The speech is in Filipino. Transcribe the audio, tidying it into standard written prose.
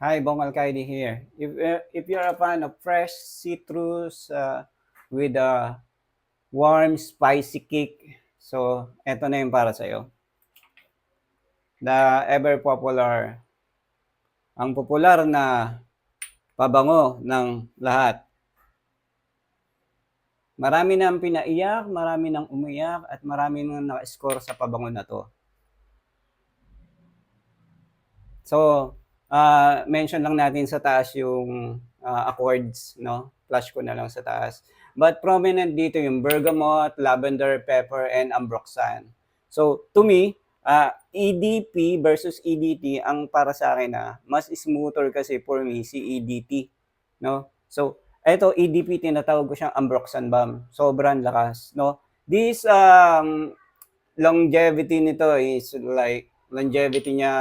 Hi, Bong Alcaide here. If you're a fan of fresh citrus with a warm, spicy kick, so eto na yung para sa'yo. The ever popular, ang popular na pabango ng lahat. Marami nang pinaiyak, marami nang umiyak, at marami nang naka-score sa pabango na to. So, mention lang natin sa taas yung accords, no? Flash ko na lang sa taas. But prominent dito yung bergamot, lavender, pepper, and ambroxan. So, to me, EDP versus EDT, ang para sa akin mas smoother kasi for me si EDT, no? So, eto EDP tinatawag ko siyang ambroxan balm. Sobrang lakas, no? This longevity nito is like longevity niya